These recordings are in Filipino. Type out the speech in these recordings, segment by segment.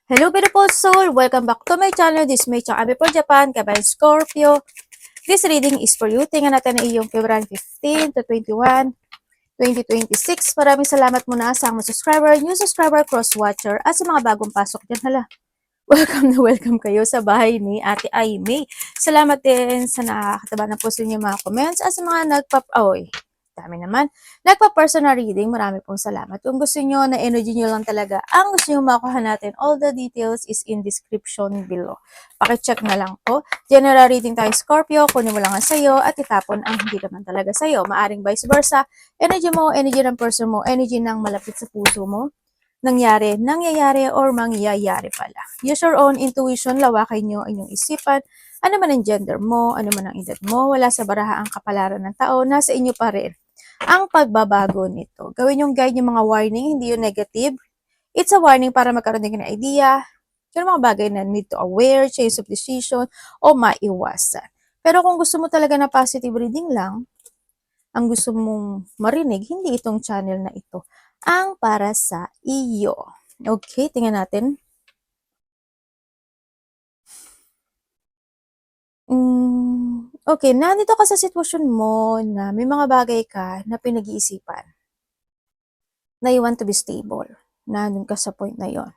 Hello beautiful soul! Welcome back to my channel. This is May Chang Abi for Japan, Kabayan Scorpio. This reading is for you. Tingnan natin na iyong February 15 to 21, 2026. Maraming salamat muna sa mga subscriber, new subscriber, cross-watcher, at sa mga bagong pasok dyan. Hala, welcome na welcome kayo sa bahay ni Ate Aimee. Salamat din sa nakakataba na po sa inyo mga comments at sa mga dami naman. Nagpa-personal reading, marami pong salamat. Kung gusto nyo na energy nyo lang talaga, ang gusto nyo makuha natin, all the details is in description below. Pakicheck na lang po. General reading tayo Scorpio, kunin mo lang ang sayo at itapon ang hindi naman talaga sayo. Maaring vice versa, energy mo, energy ng person mo, energy ng malapit sa puso mo, nangyayari, or mangyayari pala. Use your own intuition, lawakin nyo ang inyong isipan, ano man ang gender mo, ano man ang edad mo, wala sa baraha ang kapalaran ng tao, nasa inyo pa rin ang pagbabago nito. Gawin yung guide yung mga warning, hindi yung negative. It's a warning para magkaroon din ng idea, yung mga bagay na need to aware, change of decision, o maiwasan. Pero kung gusto mo talaga na positive reading lang, ang gusto mong marinig, hindi itong channel na ito ang para sa iyo. Okay, tingnan natin. Okay, nandito ka sa sitwasyon mo na may mga bagay ka na pinag-iisipan na you want to be stable. Nandun ka sa point na yon.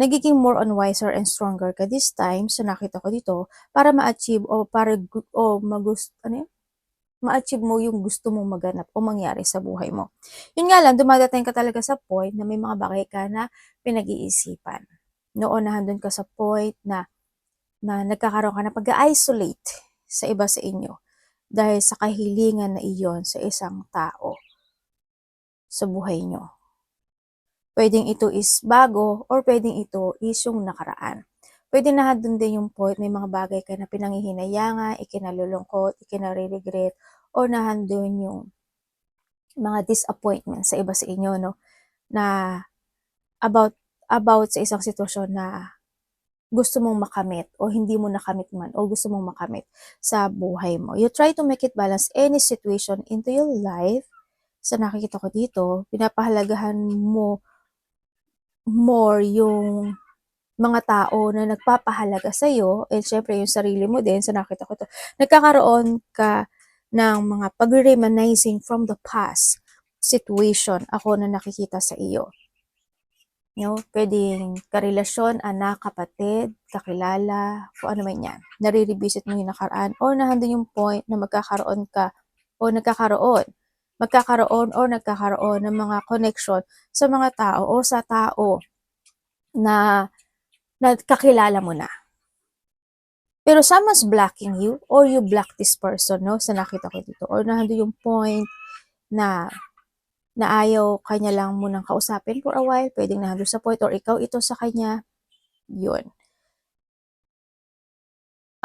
Nagiging more on wiser and stronger ka this time, so nakita ko dito, para ma-achieve o para ma-achieve mo yung gusto mong maganap o mangyari sa buhay mo. Yun nga lang, dumadating ka talaga sa point na may mga bagay ka na pinag-iisipan. Noon nandun ka sa point na nagkakaroon ka na pag-isolate sa iba sa inyo dahil sa kahilingan na iyon sa isang tao sa buhay nyo. Pwedeng ito is bago or pwedeng ito is yung nakaraan. Pwede na doon din yung point, may mga bagay ka na pinanghihinayangan, ikinalulungkot, ikinare-regret, or nahandun yung mga disappointment sa iba sa inyo, no? Na about sa isang sitwasyon na gusto mong makamit o hindi mo nakamit man o gusto mong makamit sa buhay mo. You try to make it balance any situation into your life. Sa nakikita ko dito, pinapahalagahan mo more yung mga tao na nagpapahalaga sa iyo, and syempre yung sarili mo din, sa nakita ko to, nagkakaroon ka ng mga pag-reminiscing from the past situation ako na nakikita sa iyo. No? Pwedeng karelasyon, anak, kapatid, kakilala, kung ano man yan. Nare-revisit mo yung nakaraan or nahandun yung point na magkakaroon ng mga connection sa mga tao o sa tao na kakilala mo na. Pero someone's blocking you or you block this person, no? Sa nakita ko dito. Or nahandun yung point na ayaw kanya lang munang kausapin for a while, pwedeng nahandun sa point, or ikaw ito sa kanya, yun.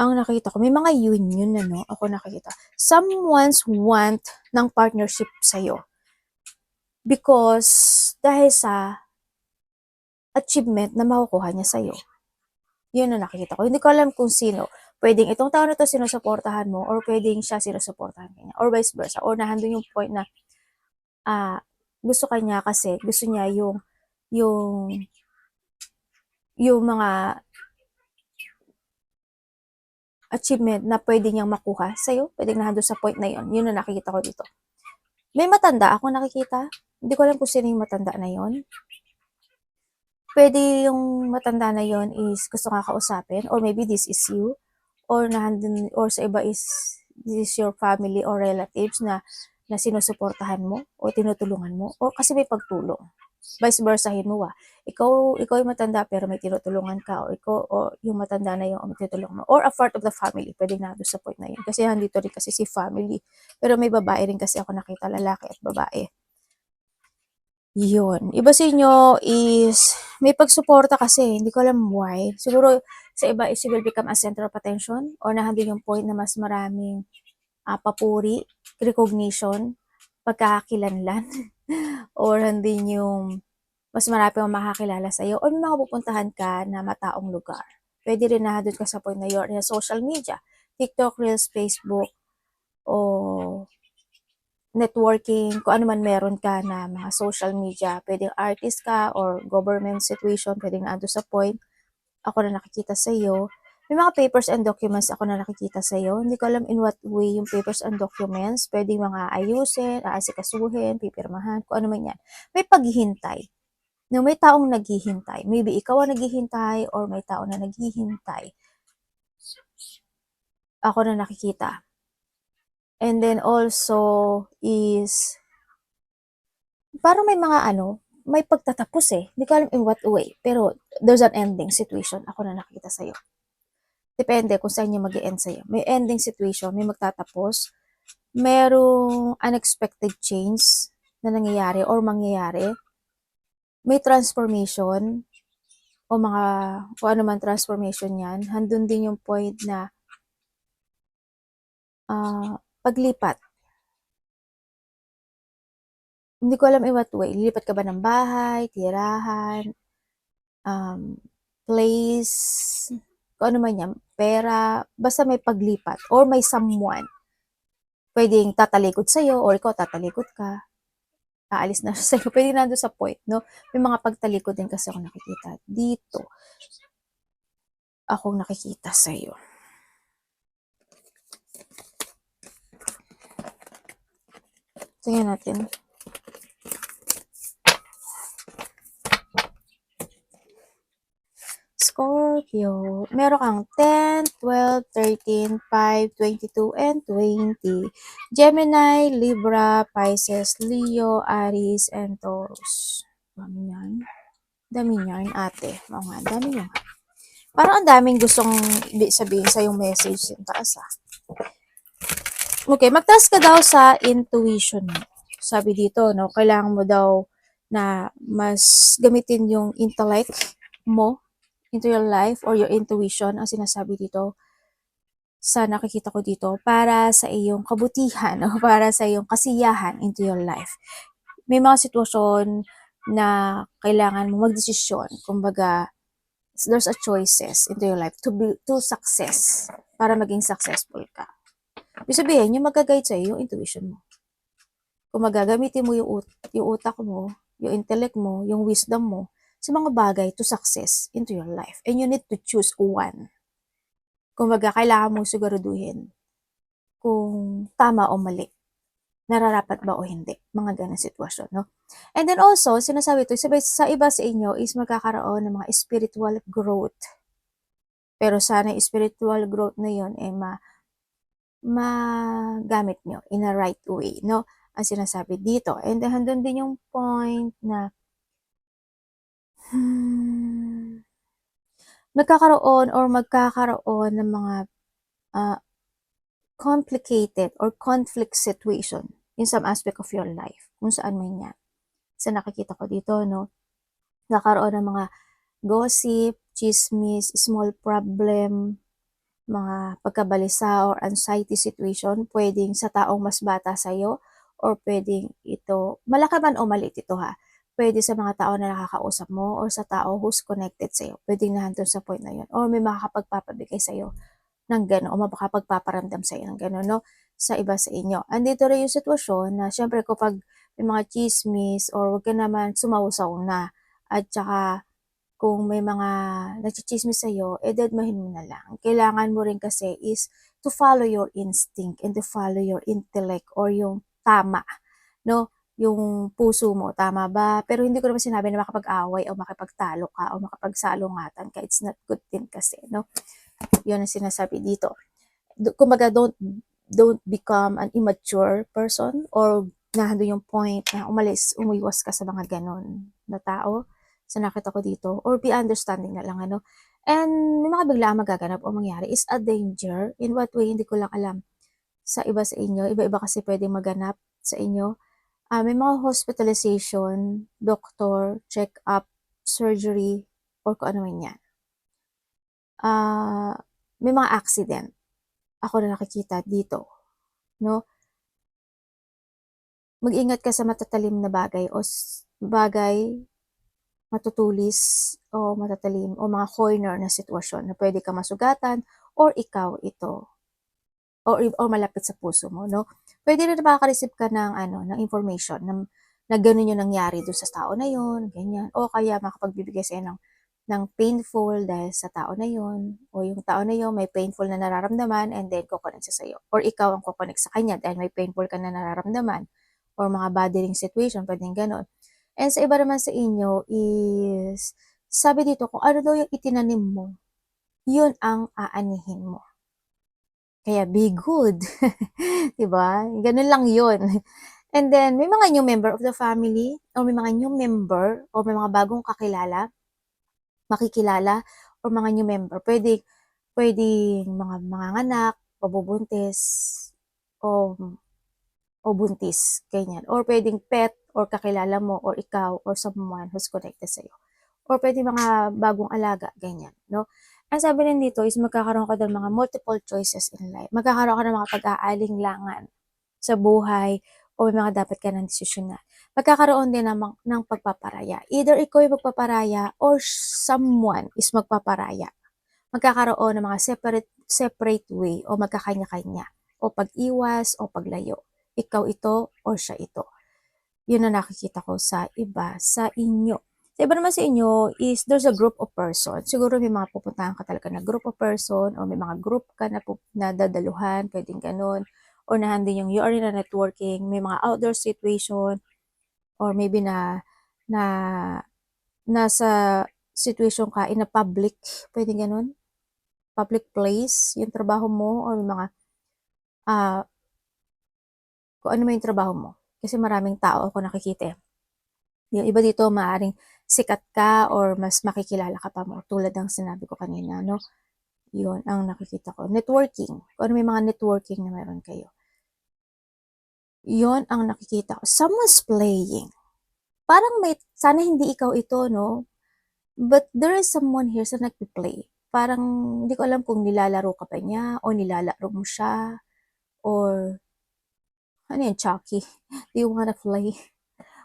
Ang nakita ko, may mga union na, no? Ako nakita. Someone's want ng partnership sa'yo. Because, dahil sa achievement na makukuha niya sa'yo. Yun ang nakikita ko. Hindi ko alam kung sino. Pwedeng itong tao na to sinusuportahan mo, or pwedeng siya sinusuportahan kanya, or vice versa. Or nahandun yung point na gusto kanya kasi gusto niya yung mga achievement na pwede niyang makuha sa'yo. Pwedeng nahandun sa point na yun. Yun ang nakikita ko dito. May matanda ako nakikita. Hindi ko alam kung sino yung matanda na yun. Pwede yung matanda na yon is gusto nga kausapin, or maybe this is you, or nahandun, or sa iba is this is your family or relatives na sinusuportahan mo o tinutulungan mo, o kasi may pagtulong. Vice versahin mo ikaw yung matanda pero may tinutulungan ka, o ikaw o yung matanda na yung tinutulungan mo, or a part of the family, pwede na doon sa point na yun. Kasi handito rin kasi si family, pero may babae rin kasi ako nakita, lalaki at babae. Yun. Iba sa inyo is may pagsuporta kasi, hindi ko alam why. Siguro sa iba is will become a center of attention, or nahandun yung point na mas maraming papuri, recognition, pagkakakilanlan, or handin yung mas marami ang makakilala sa'yo, or may mga pupuntahan ka na mataong lugar. Pwede rin nahandun ka sa point na yun na social media, TikTok, Reels, Facebook, o networking, kung ano man meron ka na mga social media, pwedeng artist ka or government situation, pwedeng naando sa point ako na nakikita sa'yo. May mga papers and documents ako na nakikita sa'yo. Hindi ko alam in what way yung papers and documents. Pwedeng mga ayusin, aasikasuhin, pipirmahan, kung ano man yan. May paghihintay. No, may taong naghihintay. Maybe ikaw ang naghihintay or may tao na naghihintay. Ako na nakikita. And then also is, parang may mga may pagtatapos eh. Hindi ko alam in what way. Pero there's an ending situation. Ako na nakikita sa'yo. Depende kung saan niya mag-e-end sa'yo. May ending situation, may magtatapos, merong unexpected change na nangyayari or mangyayari, may transformation, o mga, kung ano man transformation yan, handun din yung point na paglipat. Hindi ko alam in what way. Lilipat ka ba ng bahay, tirahan, place, kung ano man yan, pera, basta may paglipat or may someone. Pwedeng tatalikod sa'yo or ikaw tatalikod ka. Aalis na siya sa'yo. Pwede nandun sa point, no? May mga pagtalikod din kasi ako nakikita. Dito, akong nakikita sa'yo. Tingnan natin. Scorpio, meron kang 10, 12, 13, 5, 22, and 20. Gemini, Libra, Pisces, Leo, Aries, and Taurus. Dami yan. Dami yan, ate. Oo nga, dami yan. Parang ang daming gustong sabihin sa yung message yung taas Okay, magtaas ka daw sa intuition mo. Sabi dito, no, kailangan mo daw na mas gamitin yung intellect mo into your life or your intuition, ang sinasabi dito sa nakikita ko dito, para sa iyong kabutihan o para sa iyong kasiyahan into your life. May mga sitwasyon na kailangan mo magdesisyon. Kumbaga, there's a choices into your life to success, para maging successful ka. Ibig sabihin, yung mag-guide sa'yo, yung intuition mo. Kung magagamitin mo yung utak mo, yung intellect mo, yung wisdom mo, sa mga bagay to success into your life. And you need to choose one. Kumbaga, kailangan mo siguraduhin kung tama o mali. Nararapat ba o hindi. Mga ganang sitwasyon, no? And then also, sinasabi ito, sa iba sa inyo is magkakaroon ng mga spiritual growth. Pero sana yung spiritual growth na yun, magamit nyo in a right way, no? Ang sinasabi dito. And then, handun din yung point na magkakaroon ng mga complicated or conflict situation in some aspect of your life, kung saan man yan. Sa nakikita ko dito, no, nakaroon ng mga gossip, chismis, small problem, mga pagkabalisa or anxiety situation, pwedeng sa taong mas bata sa'yo, or pwedeng ito, malaki man o maliit ito pwede sa mga tao na nakakausap mo or sa tao who's connected sa'yo. Pwedeng nandun sa point na yun. Or may makakapagpapabigay sa'yo ng gano'n o makakapagpaparamdam sa'yo ng gano'n, no? Sa iba sa inyo. Andito rin yung sitwasyon na syempre kapag may mga chismis or wag ka naman sumausaw na, at saka kung may mga nagchichismis sa'yo, dedmahin mo na lang. Kailangan mo rin kasi is to follow your instinct and to follow your intellect or yung tama, no? Yung puso mo, tama ba? Pero hindi ko naman sinabi na makapag-away o makipagtalo ka o makapagsalungatan ka. It's not good din kasi, no? Yun ang sinasabi dito. Kumbaga, don't become an immature person or nahando yung point na umiwas ka sa mga ganon na tao sa nakita ko dito, or be understanding na lang, and may mga biglaan magaganap o mangyari is a danger. In what way, hindi ko lang alam sa iba sa inyo. Iba-iba kasi pwedeng maganap sa inyo. May mga hospitalization, doctor, check-up, surgery, or kung ano man yan. May mga accident ako na nakikita dito, no? Mag-ingat ka sa matatalim na bagay o bagay matutulis o matatalim o mga corner na sitwasyon na pwede ka masugatan or ikaw ito or malapit sa puso mo, no? Pwede rin makaka-receive ka ng ng information na ganun yung nangyari doon sa tao na yun, ganyan, o kaya makapagbibigay sa'yo ng ng painful dahil sa tao na yun, o yung tao na yun may painful na nararamdaman and then kukonek sa sayo. Or ikaw ang kukonek sa kanya dahil may painful ka na nararamdaman or mga bothering situation, pwedeng ganon. And sa iba naman sa inyo is, sabi dito kung ano daw yung itinanim mo, yun ang aanihin mo. Kaya be good. Diba? Ganun lang yun. And then, may mga new member of the family, or may mga new member, or may mga bagong kakilala, makikilala, or mga new member. Pwedeng mga anak, pabubuntis, o buntis, ganyan. Or pwedeng pet, or kakilala mo, or ikaw, or someone who's connected sa'yo. Or pwede mga bagong alaga, ganyan, no? Ang sabi rin dito is magkakaroon ka ng mga multiple choices in life. Magkakaroon ka ng mga pag-aalinlangan sa buhay o may mga dapat ka ng desisyon na. Magkakaroon din ng pagpaparaya. Either ikaw yung magpaparaya or someone is magpaparaya. Magkakaroon ng mga separate way o magkakanya-kanya o pag-iwas o paglayo. Ikaw ito or siya ito. Yun na nakikita ko sa iba sa inyo. Sa iba naman sa inyo is there's a group of person. Siguro may mga pupuntahan ka talaga na group of person o may mga group ka na dadaluhan, pwedeng ganun. Or nahandin yung you are in a networking, may mga outdoor situation or maybe na nasa situation ka in a public, pwedeng ganun. Public place, yung trabaho mo or mga kung ano may trabaho mo. Kasi maraming tao ako nakikita eh. Yung iba dito, maaring sikat ka or mas makikilala ka pa mo. Tulad ng sinabi ko kanina, no? Yun ang nakikita ko. Networking. Kung ano may mga networking na meron kayo. Yun ang nakikita ko. Someone's playing. Parang sana hindi ikaw ito, no? But there is someone here sa nagpi-play. Parang, hindi ko alam kung nilalaro ka pa niya o nilalaro mo siya or ano yan, Chucky? Do you wanna play?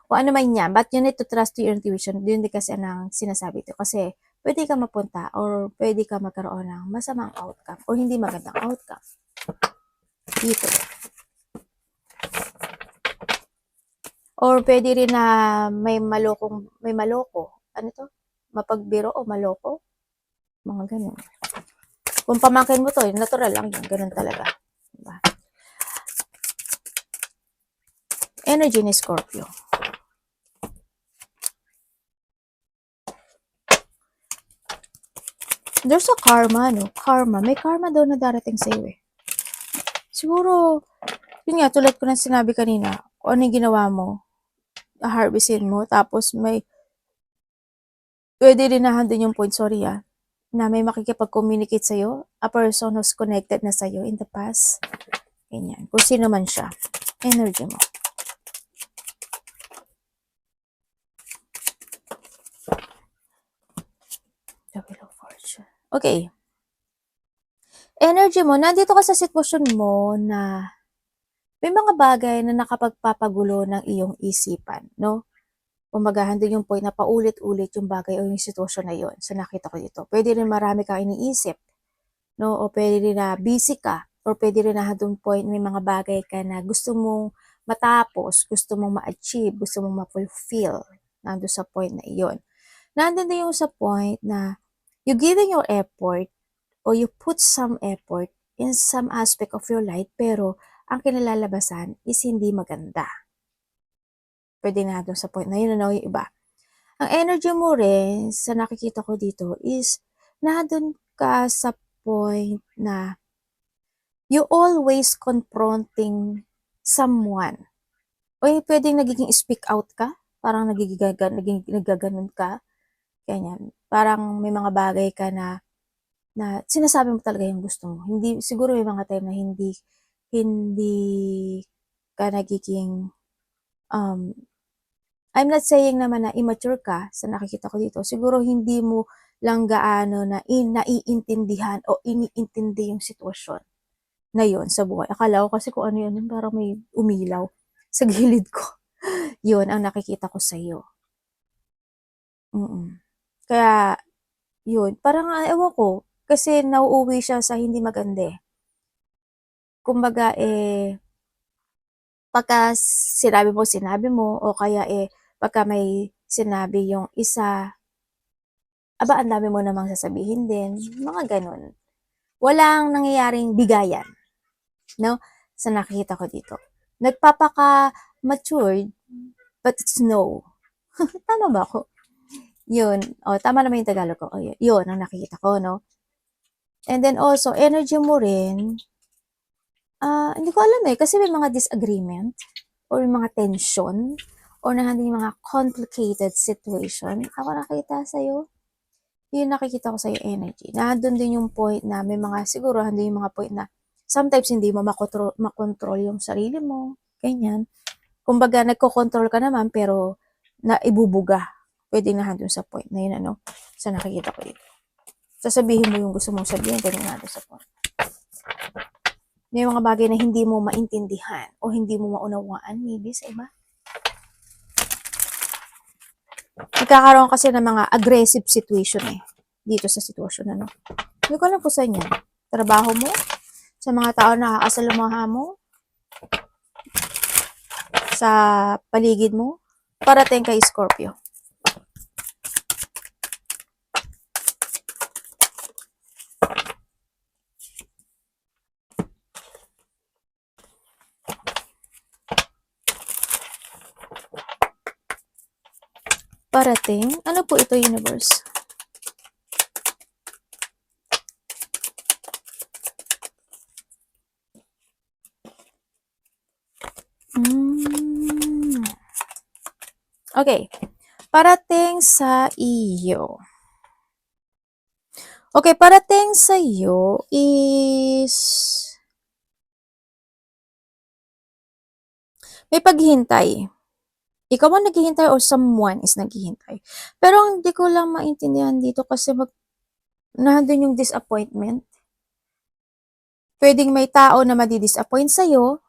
Kung ano man yan, but you need to trust your intuition. Yun din kasi ang sinasabi ito. Kasi pwede ka mapunta or pwede ka magkaroon ng masamang outcome or hindi magandang outcome. Dito. Or pwede rin na may maloko. Ano to? Mapagbiro o maloko? Mga ganun. Kung pamangkin mo to, natural lang yun. Ganun talaga. Diba? Energy ni Scorpio. There's a karma, no? Karma. May karma daw na darating sa'yo eh. Siguro, yun nga, tulad ko na sinabi kanina, kung ano yung ginawa mo, harvestin mo, tapos pwede rin nahandun yung point, sorry na may makikipag-communicate sa'yo, a person who's connected na sa'yo in the past. Ganyan. Kung sino man siya. Energy mo. Okay. Energy mo, nandito ka sa sitwasyon mo na may mga bagay na nakapagpapagulo ng iyong isipan, no? Kumbaga, handun yung point na paulit-ulit yung bagay o yung sitwasyon na yun. Sa nakita ko dito. Pwede rin marami kang iniisip, no? O pwede rin na busy ka. Or pwede rin na handun point may mga bagay ka na gusto mong matapos, gusto mong ma-achieve, gusto mong ma-fulfill. Nandun sa point na iyon. Nandun din yung sa point na you giving your effort o you put some effort in some aspect of your life pero ang kinalalabasan is hindi maganda. Pwede na doon sa point na yun, yung iba. Ang energy mo rin, sa nakikita ko dito, is doon ka sa point na you always confronting someone. O pwedeng nagiging speak out ka, parang nagaganon ka, ganyan. Parang may mga bagay ka na sinasabi mo talaga yung gusto mo. Hindi, siguro may mga time na hindi ka nagiging, I'm not saying naman na immature ka sa nakikita ko dito. Siguro hindi mo lang gaano na naiintindihan o iniintindi yung sitwasyon na yun sa buhay. Akala ko kasi kung ano yun, parang may umilaw sa gilid ko. Yun ang nakikita ko sa iyo. Kaya, yun, parang ewan ko, kasi nauuwi siya sa hindi maganda eh. Kumbaga pagka sinabi mo, o kaya pagka may sinabi yung isa, aba, ang dami mo namang sasabihin din, mga ganun. Walang nangyayaring bigayan, no? Sa nakikita ko dito. Nagpapaka-matured, but it's no. Tama ba ako? Yun. O, tama naman yung Tagalog ko. O, yun ang nakikita ko, no? And then also, energy mo rin, hindi ko alam eh, kasi may mga disagreement, or may mga tension, or hindi mga complicated situation. Ako nakita sa'yo, yun nakikita ko sa'yo energy. Nandun din yung point na may mga, siguro, hindi yung mga point na sometimes hindi mo makontrol yung sarili mo, ganyan. Kumbaga, nagko-control ka naman, pero naibubuga. Pwede na handun sa point na yun, ano, sa nakikita ko yun. Sasabihin mo yung gusto mong sabihin, pwede na handun sa point. May mga bagay na hindi mo maintindihan o hindi mo maunawaan, maybe sa iba. Nagkakaroon kasi ng mga aggressive situation eh, dito sa sitwasyon, ano. Hindi ko alam kung saan yan. Trabaho mo, sa mga tao na nakakasalamuha mo, sa paligid mo, parating kay Scorpio. Parating? Ano po ito, universe? Okay. Parating sa iyo. Okay, parating sa iyo is may paghihintay. Ikaw ang naghihintay or someone is naghihintay. Pero hindi ko lang maintindihan dito kasi nandun yung disappointment. Pwedeng may tao na madi-disappoint sa'yo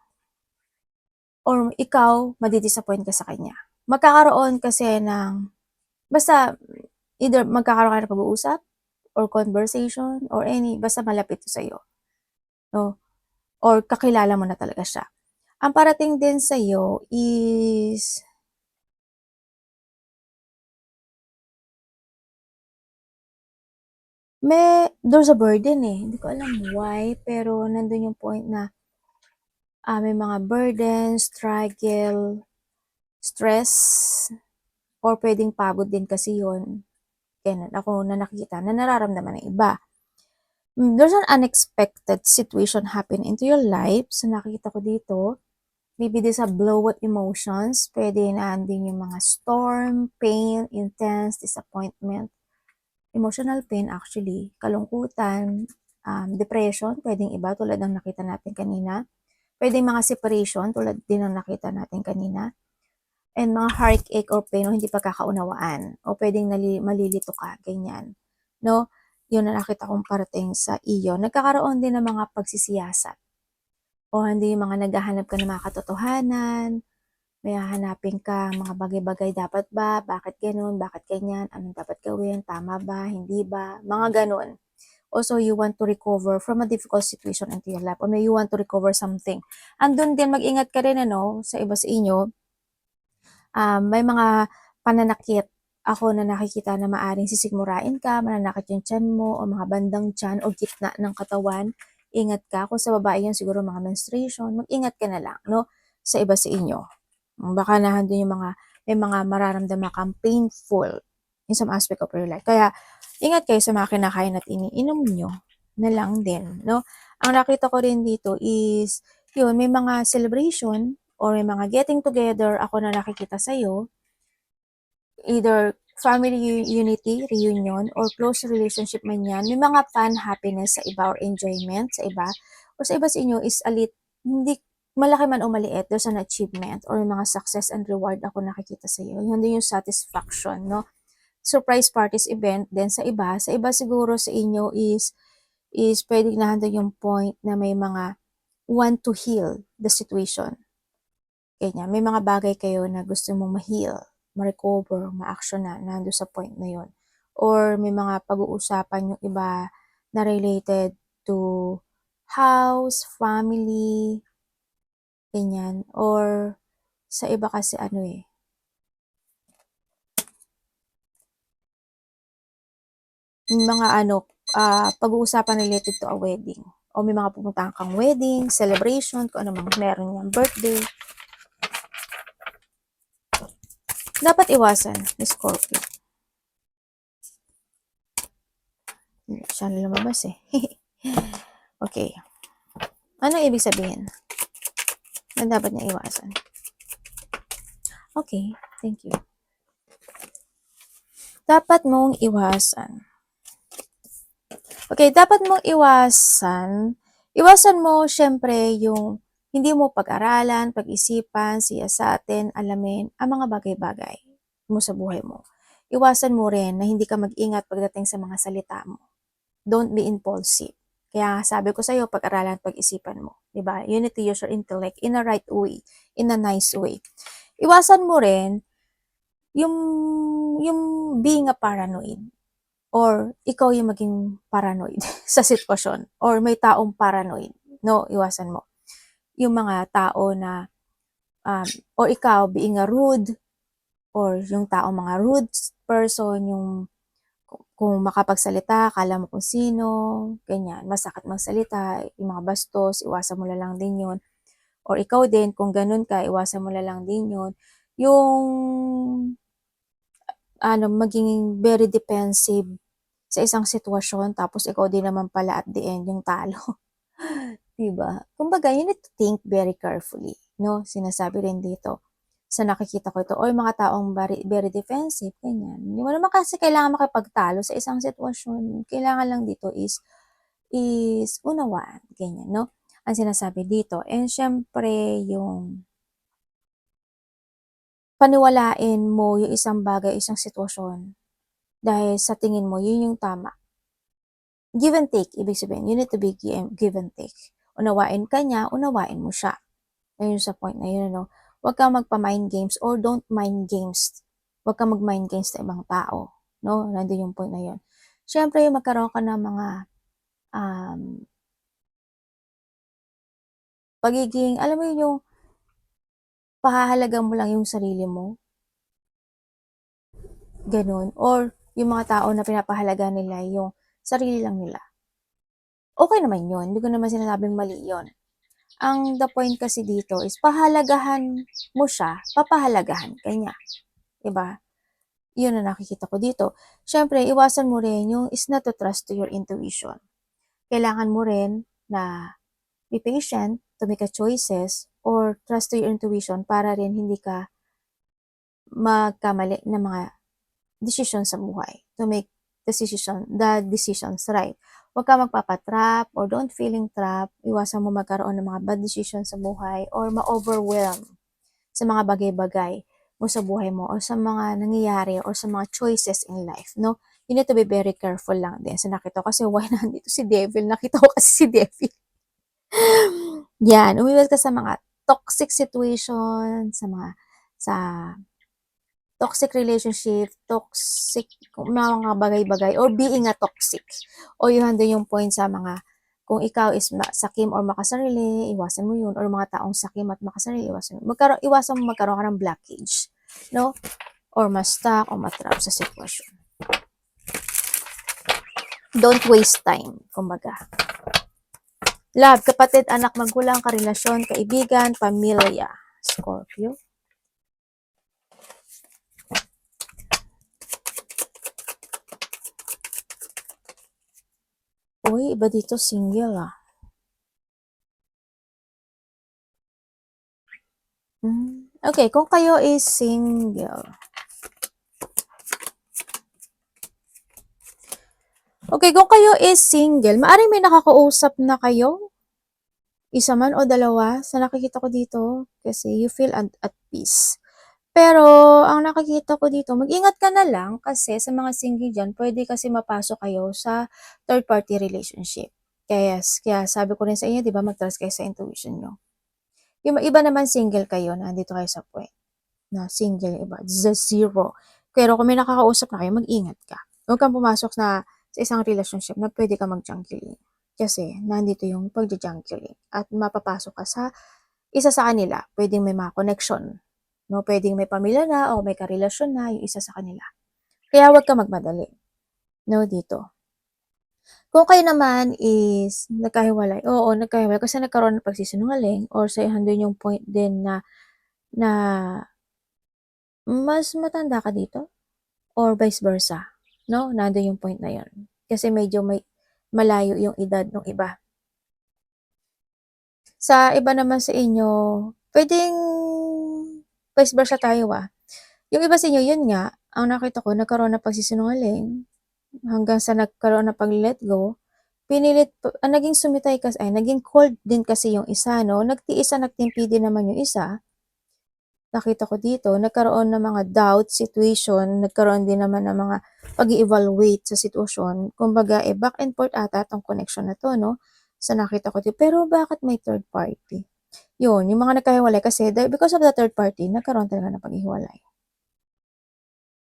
or ikaw madi-disappoint ka sa kanya. Magkakaroon kasi ng, basta either magkakaroon ka ng pag-uusap or conversation or basta malapit to sa'yo. No? Or kakilala mo na talaga siya. Ang parating din sa'yo is there's a burden eh. Hindi ko alam why, pero nandun yung point na may mga burden, struggle, stress, or pwedeng pagod din kasi yun. Ganun, ako na nakikita, na nararamdaman ng iba. There's an unexpected situation happen into your life. So nakikita ko dito, maybe there's a blow of emotions. Pwede na anding yung mga storm, pain, intense, disappointment, emotional pain actually, kalungkutan, depression, pwedeng iba tulad ng nakita natin kanina. Pwedeng mga separation tulad din ng nakita natin kanina. And mga heartache or pain o hindi pagkakaunawaan. O pwedeng malilito ka, ganyan. No? Yun na nakita kong parating sa iyo. Nagkakaroon din ng mga pagsisiyasat. O hindi yung mga naghahanap ka ng mga katotohanan, may hahanapin ka mga bagay-bagay, dapat ba, bakit ganun, bakit ganyan, anong dapat gawin, tama ba, hindi ba, mga ganun. Also, you want to recover from a difficult situation into your life or may you want to recover something. Andun din, mag-ingat ka rin, ano, sa iba sa inyo, may mga pananakit ako na nakikita na maaring sisigmurain ka, mananakit yung tiyan mo o mga bandang tiyan o gitna ng katawan. Ingat ka. Kung sa babae yun, siguro mga menstruation, mag-ingat ka na lang, no, sa iba sa inyo. Baka nandun yung may mga mararamdaman kang painful in some aspect of your life. Kaya, ingat kayo sa mga kinakain at iniinom nyo na lang din, no? Ang nakita ko rin dito is, yun, may mga celebration or may mga getting together ako na nakikita sa'yo, either family unity, reunion, or close relationship man yan, may mga fun, happiness sa iba or enjoyment sa iba, or sa iba sa inyo is hindi malaki man o maliit, there's an achievement or mga success and reward ako nakikita sa iyo. Yun din yung satisfaction, no? Surprise parties event din sa iba siguro sa inyo is pwedeng nahandang yung point na may mga want to heal the situation. Ganyan. May mga bagay kayo na gusto mong ma-heal, ma-recover, ma-action na nando sa point na yun. Or may mga pag-uusapan yung iba na related to house, family, ganyan. Or sa iba kasi ano eh, Yung mga pag-uusapan related to a wedding. O may mga pupuntahan kang wedding, celebration, kung ano mang meron yan, birthday. Dapat iwasan ni Scorpio. Siya na lumabas eh. Okay. Ano ibig sabihin? Na dapat niya iwasan? Okay, thank you. Dapat mong iwasan. Okay, dapat mong iwasan mo syempre yung hindi mo pag-aralan, pag-isipan, siyasatin, alamin ang mga bagay-bagay mo sa buhay mo. Iwasan mo rin na hindi ka mag-ingat pagdating sa mga salita mo. Don't be impulsive. Kaya sabi ko sa'yo, pag-aralan, pag-isipan mo. Diba? You need to use your intellect in a right way, in a nice way. Iwasan mo rin yung, yung being a paranoid or ikaw yung maging paranoid sa sitwasyon or may taong paranoid. No, iwasan mo. Yung mga tao na or ikaw being a rude or yung taong mga rude person, yung kung makapagsalita, akala mo kung sino, ganyan, masakit magsalita, yung mga bastos, iwasan mo na lang din yun. Or ikaw din, kung ganun ka, iwasan mo na lang din yun. Yung, maging very defensive sa isang sitwasyon, tapos ikaw din naman pala at the end yung talo. Diba? Kumbaga, you need to think very carefully, no? Sinasabi rin dito sa nakikita ko ito, o yung mga taong very defensive, ganyan. Hindi mo naman kasi kailangan makipagtalo sa isang sitwasyon. Kailangan lang dito is unawaan, ganyan, no? Ang sinasabi dito. And syempre, yung paniwalain mo yung isang bagay, isang sitwasyon, dahil sa tingin mo, yun yung tama. Give and take, ibig sabihin, you need to be give and take. Unawain ka niya, unawain mo siya. Ayun sa point na yun, no? Huwag kang magpa-mind games or don't mind games. Huwag kang mag-mind games sa ibang tao. No? Nandun yung point na yun. Siyempre, magkaroon ka ng mga pagiging, alam mo yun, yung pahahalaga mo lang yung sarili mo. Ganun. Or yung mga tao na pinapahalaga nila yung sarili lang nila. Okay naman yun. Hindi ko naman sinasabing mali yun. Ang the point kasi dito is pahalagahan mo siya, papahalagahan ka niya. Diba? Yun na nakikita ko dito. Siyempre, iwasan mo rin yung is not to trust to your intuition. Kailangan mo rin na be patient to make a choices or trust to your intuition para rin hindi ka magkamali ng mga decisions sa buhay. To make the decisions right. Huwag ka magpapatrap or don't feeling trap. Iwasan mo magkaroon ng mga bad decisions sa buhay or ma-overwhelm sa mga bagay-bagay mo sa buhay mo or sa mga nangyayari or sa mga choices in life, no? You need to be very careful lang din. So, nakita ko kasi, why nandito si Devil? Nakita ko kasi si Devil. Yan, umiwas ka sa mga toxic situation, sa toxic relationship, toxic mga bagay-bagay, or being a toxic. O yun din yung point sa mga, kung ikaw is sakim or makasarili, iwasan mo yun. Or mga taong sakim at makasarili, iwasan mo. Iwasan mo magkaroon ka ng blockage. No? Or ma-stuck or matrap sa sitwasyon. Don't waste time, kumbaga. Love, kapatid, anak, magulang, karelasyon, kaibigan, pamilya. Scorpio. Uy, iba dito single ah. Okay, kung kayo is single. Okay, kung kayo is single, maaaring may nakakausap na kayo? Isa man o dalawa sa nakikita ko dito kasi you feel at peace. Pero, ang nakikita ko dito, mag-ingat ka na lang kasi sa mga single dyan, pwede kasi mapasok kayo sa third-party relationship. Kaya sabi ko rin sa inyo, di ba, mag-trust kayo sa intuition nyo. Yung iba naman single kayo, nandito kayo sa point na single, iba, zero. Pero kung may nakakausap na kayo, mag-ingat ka. Huwag kang pumasok sa isang relationship na pwede ka mag-jungling. Kasi, nandito yung pag-jungling. At mapapasok ka sa isa sa kanila. Pwedeng may mga connection. No, pwedeng may pamilya na o may karelasyon na yung isa sa kanila. Kaya huwag ka magmadali. No, dito. Kung kayo naman is nagkahiwalay, oo, nagkahiwalay kasi nagkaroon ng pagsisinungaling or sa andun yung point din na na mas matanda ka dito or vice versa, 'no? Nandun yung point na yun. Kasi medyo may malayo yung edad nung iba. Sa iba naman sa inyo, puwedeng vice versa tayo, Yung iba sa inyo, yun nga, ang nakita ko nagkaroon ng pagsisinungaling hanggang sa nagkaroon ng pag-let go, pinilit naging sumitay kasi ay naging cold din kasi yung isa 'no, nagtiis at nagtimpi din naman yung isa. Nakita ko dito nagkaroon ng mga doubt situation, nagkaroon din naman ng mga pag-e-evaluate sa sitwasyon. Kumbaga, back and forth ata 'tong connection na 'to 'no, sa nakita ko dito. Pero bakit may third party? Yun, yung mga nagkahiwalay kasi because of the third party nagkaroon talaga ng paghihiwalay.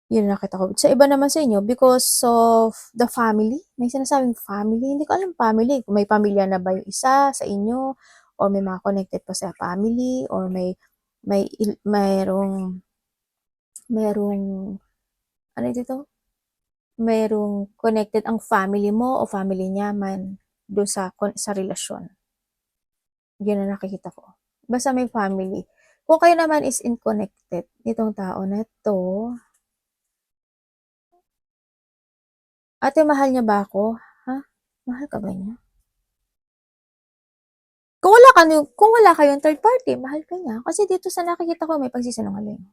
Yun ang nakita ko. Sa iba naman sa inyo, because of the family, may sinasabing family, hindi ko alam family, kung may pamilya na ba yung isa sa inyo, or may mga connected pa sa family, or merong, ano dito? Merong connected ang family mo o family niya man doon sa relasyon. Yun ang nakikita ko. Basta may family. Kung kayo naman is unconnected, nitong tao na to, ate, mahal niya ba ako? Ha? Mahal ka ba niya? Kung wala kayong third party, mahal ka niya. Kasi dito sa nakikita ko may pagsisinungaling.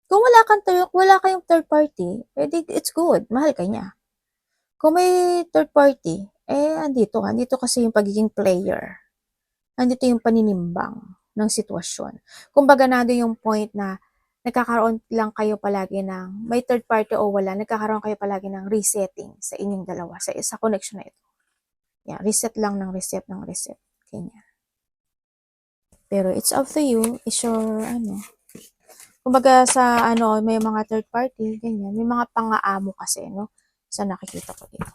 Kung wala kayong third party, it's good, mahal ka niya. Kung may third party, andito ka. Andito kasi yung pagiging player. Andito yung paninimbang ng sitwasyon. Kumbaga nandun yung point na nagkakaroon lang kayo palagi ng may third party o wala, nagkakaroon kayo palagi ng resetting sa inyong dalawa, sa connection na ito. Yeah, reset lang ng reset ng reset. Ganyan. Pero it's up to you. It's your, kumbaga sa, may mga third party, ganyan. May mga pang-aamo kasi, no? Sa nakikita ko dito.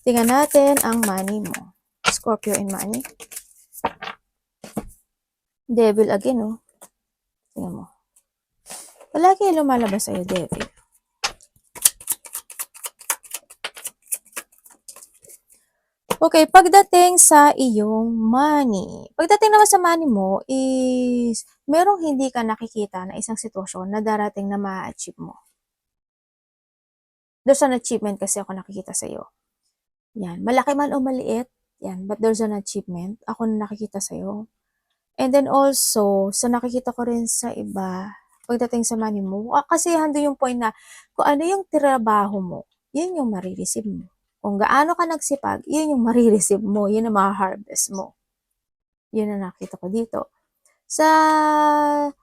Tingnan natin ang money mo. Scorpio and money. Devil again, no? Tingnan mo. Palagi lumalabas sa'yo, devil. Okay, pagdating sa iyong money. Pagdating naman sa money mo is merong hindi ka nakikita na isang sitwasyon na darating na ma-achieve mo. There's an achievement kasi ako nakikita sa iyo. Yan, malaki man o maliit, yan, but there's an achievement ako na nakikita sa iyo. And then also, sa nakikita ko rin sa iba, pagdating sa money mo, kasi hando yung point na kung ano yung trabaho mo, yun yung marireceive mo. Kung gaano ka nagsipag, yun yung marireceive mo, yun ang ma-harvest mo. Yun ang nakita ko dito. Sa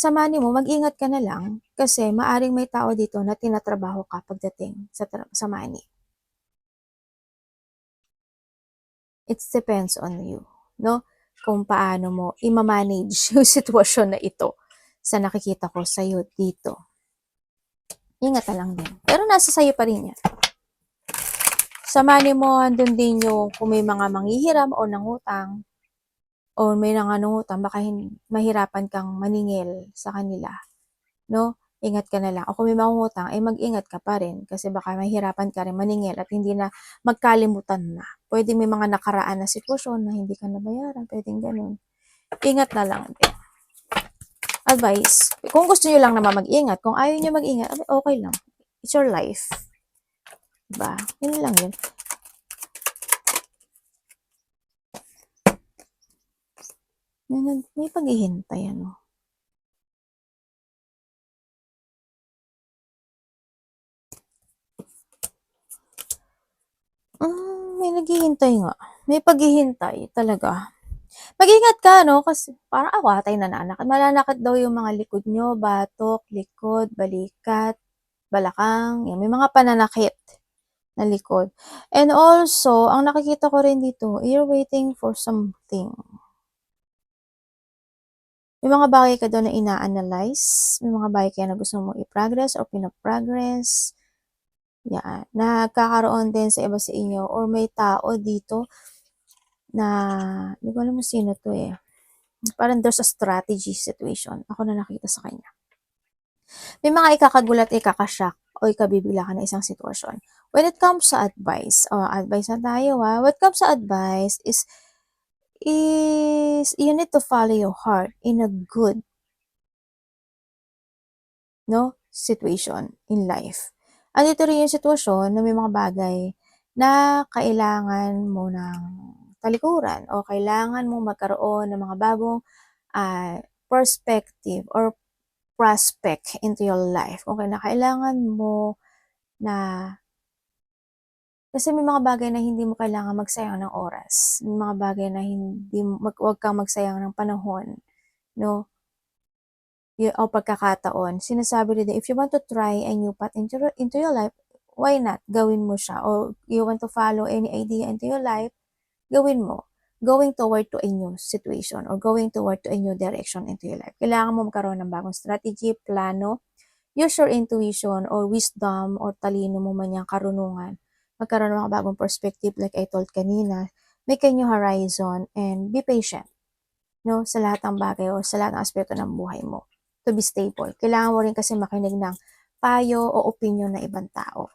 money mo, mag-ingat ka na lang kasi maaring may tao dito na tinatrabaho ka pagdating sa money. It depends on you, no? Kung paano mo i-manage yung sitwasyon na ito sa nakikita ko sa'yo dito. Ingat na lang din. Pero nasa sa'yo pa rin yan. Sa money mo, andun din yung kung may mga manghihiram o nangutang o may nanganungutang, baka mahirapan kang maningil sa kanila, no? Ingat ka na lang. O kung may mangungutang, mag-ingat ka pa rin kasi baka mahirapan ka rin maningil at hindi na magkalimutan na. Pwede may mga nakaraan na sitwasyon na hindi ka nabayaran, pwedeng ganun. Ingat na lang din. Advice, kung gusto nyo lang naman mag-ingat, kung ayaw nyo mag-ingat, okay lang. It's your life. Diba? Yun lang yun. May paghihintay, may naghihintay nga. May paghihintay talaga. Mag-ingat ka, kasi parang awatay nananakit. Malalakad daw yung mga likod nyo, batok, likod, balikat, balakang. Yan, may mga pananakit na likod. And also, ang nakikita ko rin dito, you're waiting for something. May mga bagay ka doon na ina-analyze. May mga bagay ka na gusto mo i-progress or pinaprogress. Yan. Nagkakaroon din sa iba sa inyo or may tao dito na, hindi ko alam sino to Parang there's a strategy situation. Ako na nakita sa kanya. May mga ikakagulat, ikaka-shock o ikabibigla ka na isang sitwasyon. When it comes sa advice, advice na tayo when it comes sa advice is you need to follow your heart in a good, no, situation in life. Andito rin yung sitwasyon na may mga bagay na kailangan mo ng talikuran o kailangan mo magkaroon ng mga bagong perspective or prospect into your life. Kung kailangan mo na kasi may mga bagay na hindi mo kailangan magsayang ng oras. May mga bagay na hindi wag kang magsayang ng panahon, no? O pagkakataon. Sinasabi nila, if you want to try a new path into your life, why not? Gawin mo siya. Or you want to follow any idea into your life, gawin mo. Going toward to a new situation or going toward to a new direction into your life. Kailangan mo magkaroon ng bagong strategy, plano, use your intuition or wisdom or talino mo man yung karunungan. Magkaroon ng mga bagong perspective like I told kanina. Make a new horizon and be patient, no, sa lahat ng bagay o sa lahat ng aspeto ng buhay mo to be stable. Kailangan mo rin kasi makinig ng payo o opinion ng ibang tao.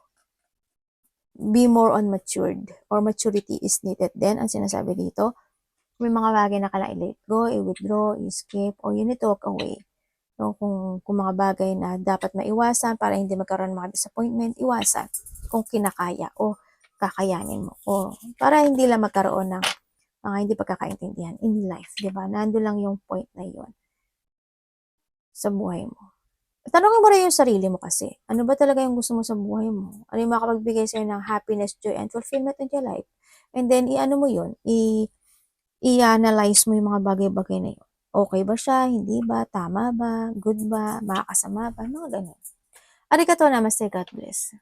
Be more on matured or maturity is needed. Then, ang sinasabi dito, may mga bagay na kailangan i-let go, i-withdraw, i-skip, or you need to walk away. No, kung mga bagay na dapat maiwasan para hindi magkaroon ng mga disappointment, iwasan kung kinakaya o kakayanin mo. O para hindi lang magkaroon ng mga hindi pagkakaintindihan in life, di ba? Nandun lang yung point na yun sa buhay mo. Tanongin mo rin yung sarili mo kasi, ano ba talaga yung gusto mo sa buhay mo? Ano yung makapagbigay sa'yo ng happiness, joy, and fulfillment in your life? And then, i-ano mo yun, i-analyze mo yung mga bagay-bagay na yun. Okay ba siya? Hindi ba? Tama ba? Good ba? Makakasama ba? Mga ganun. Arigatou namaste. God bless.